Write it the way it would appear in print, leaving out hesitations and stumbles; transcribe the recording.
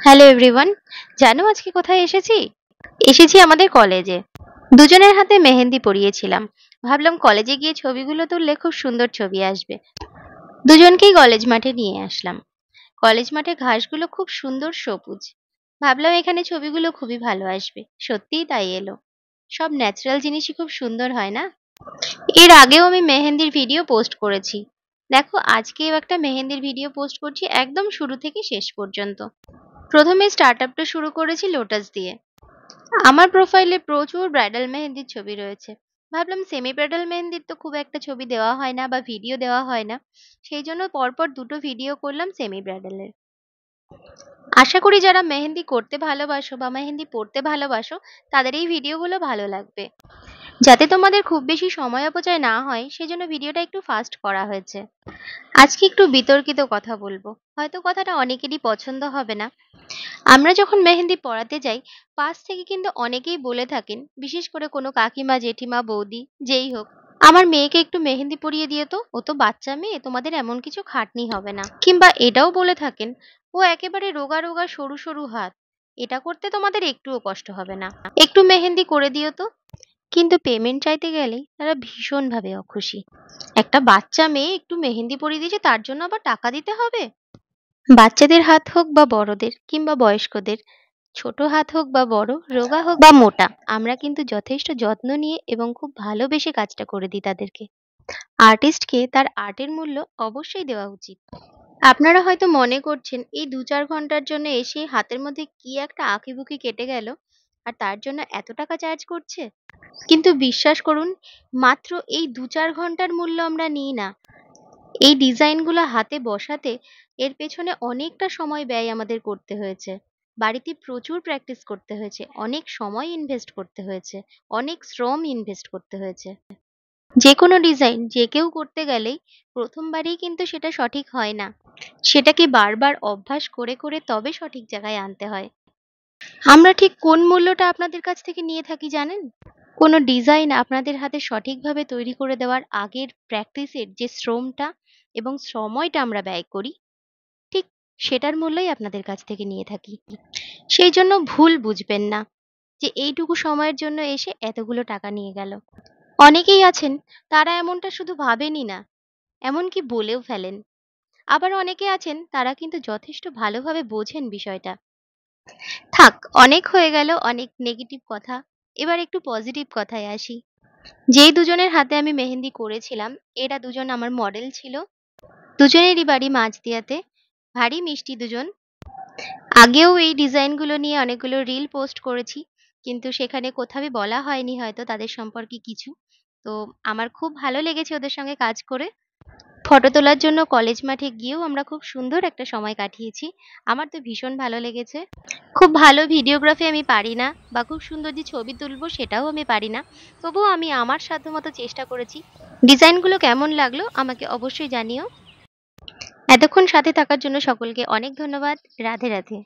Hello everyone. জানো আজকে কোথায় এসেছি? এসেছি আমাদের কলেজে। দুজনের হাতে মেহেন্দি পরিয়েছিলাম। ভাবলাম কলেজে গিয়ে ছবিগুলো তুললে খুব সুন্দর ছবি আসবে। দুজনকেই কলেজ মাঠে নিয়ে আসলাম। কলেজ মাঠে ঘাসগুলো খুব সুন্দর সবুজ। ভাবলাম এখানে ছবিগুলো খুবই ভালো আসবে। সত্যিই তাই এলো। সব ন্যাচারাল জিনিসই খুব সুন্দর হয় না? এর আগেও আমি মেহেন্দির ভিডিও পোস্ট করেছি। দেখো আজকেও একটা মেহেন্দির ভিডিও পোস্ট করছি একদম শুরু থেকে শেষ পর্যন্ত। প্রথমে স্টার্টআপটা শুরু করেছি লোটাস দিয়ে। আমার প্রোফাইলে প্রচুর ব্রাইডাল মেহেন্দির ছবি রয়েছে। ভাবলাম সেমি ব্রাইডাল মেহেন্দির তো খুব একটা ছবি দেওয়া হয় না বা ভিডিও দেওয়া হয় না। সেই জন্য পরপর দুটো ভিডিও করলাম সেমি ব্রাইডালের। আশা করি যারা মেহেন্দি করতে ভালোবাসো বা মেহেন্দি পড়তে ভালোবাসো তাদের এই ভিডিওগুলো ভালো লাগবে। যাতে তোমাদের খুব বেশি সময় অপচয় না হয় সেজন্য ভিডিওটা একটু ফাস্ট করা হয়েছে। আজকে একটু বিতর্কিত কথা বলবো, হয়তো কথাটা অনেকেরই পছন্দ হবে না। আমরা যখন মেহেন্দি পড়াতে যাই, পাশ থেকে কিন্তু অনেকেই বলে থাকেন, বিশেষ করে কোনো কাকিমা, জেঠিমা, বৌদি যেই হোক, আমার মেয়েকে একটু মেহেন্দি পরিয়ে দিয়ে তো, ও তো বাচ্চা মেয়ে, তোমাদের এমন কিছু খাটনি হবে না। কিংবা এটাও বলে থাকেন, ও একেবারে রোগা রোগা সরু সরু হাত, এটা করতে তোমাদের একটুও কষ্ট হবে না, একটু মেহেন্দি করে দিও তো। কিন্তু পেমেন্ট চাইতে গেলেই তারা ভীষণভাবে অখুশি। একটা বাচ্চা মেয়ে একটু মেহেন্দি পরিয়ে দিয়েছে তার জন্য আবার টাকা দিতে হবে? বাচ্চাদের হাত হোক বা বড়দের কিংবা বয়স্কদের, ছোট হাত হোক বা বড়, রোগা হোক বা মোটা, আমরা কিন্তু যথেষ্ট যত্ন নিয়ে এবং খুব ভালোবেসে কাজটা করে দিই তাদেরকে। আর্টিস্টকে তার আর্টের মূল্য অবশ্যই দেওয়া উচিত। আপনারা হয়তো মনে করছেন এই ২-৪ ঘন্টার জন্য এসে হাতের মধ্যে কি একটা আঁকিবুকি কেটে গেল আর তার জন্য এত টাকা চার্জ করছে। কিন্তু বিশ্বাস করুন, মাত্র এই ২-৪ ঘন্টার মূল্য আমরা নিই না। এই ডিজাইনগুলো হাতে বসাতে এর পেছনে অনেকটা সময় ব্যয় আমাদের করতে হয়েছে। বাড়িতে প্রচুর প্র্যাকটিস করতে হয়েছে, অনেক সময় ইনভেস্ট করতে হয়েছে, অনেক শ্রম ইনভেস্ট করতে হয়েছে। যেকোনো ডিজাইন যে কেউ করতে গেলেই প্রথমবারেই কিন্তু সেটা সঠিক হয় না। সেটাকে বারবার অভ্যাস করে করে তবে সঠিক জায়গায় আনতে হয়। আমরা ঠিক কোন মূল্যটা আপনাদের কাছ থেকে নিয়ে থাকি জানেন? কোনো ডিজাইন আপনাদের হাতে সঠিকভাবে তৈরি করে দেওয়ার আগের প্র্যাকটিসের যে শ্রমটা এবং সময়টা আমরা ব্যয় করি, ঠিক সেটার মূল্যই আপনাদের কাছ থেকে নিয়ে থাকি। সেই জন্য ভুল বুঝবেন না যে এইটুকু সময়ের জন্য এসে এতগুলো টাকা নিয়ে গেল। অনেকেই আছেন, তারা এমনটা শুধু ভাবেনই না, এমনকি বলেও ফেলেন। আবার অনেকে আছেন তারা কিন্তু যথেষ্ট ভালোভাবে বোঝেন বিষয়টা। থাক, অনেক হয়ে গেল অনেক নেগেটিভ কথা। এবার একটু পজিটিভ কথায় আসি। যেই দুজনের হাতে আমি মেহেন্দি করেছিলাম, এরা দুজন আমার মডেল ছিল। দুজনেরই বাড়ি মাঝদিয়াতে। ভারী মিষ্টি দুজন। আগেও এই ডিজাইনগুলো নিয়ে অনেকগুলো রিল পোস্ট করেছি। কিন্তু সেখানে কোথাও বলা হয়নি হয়তো তাদের সম্পর্কে কিছু। তো আমার খুব ভালো লেগেছে ওদের সঙ্গে কাজ করে। ফটো তোলার জন্য কলেজ মাঠে গিয়েও আমরা খুব সুন্দর একটা সময় কাটিয়েছি। আমার তো ভীষণ ভালো লেগেছে। খুব ভালো ভিডিওগ্রাফি আমি পারি না বা খুব সুন্দর যে ছবি তুলবো সেটাও আমি পারি না। তবুও আমি আমার সাধ্যমতো চেষ্টা করেছি। ডিজাইনগুলো কেমন লাগলো আমাকে অবশ্যই জানিও। এতক্ষণ সাথে থাকার জন্য সকলকে অনেক ধন্যবাদ। রাধে রাধে।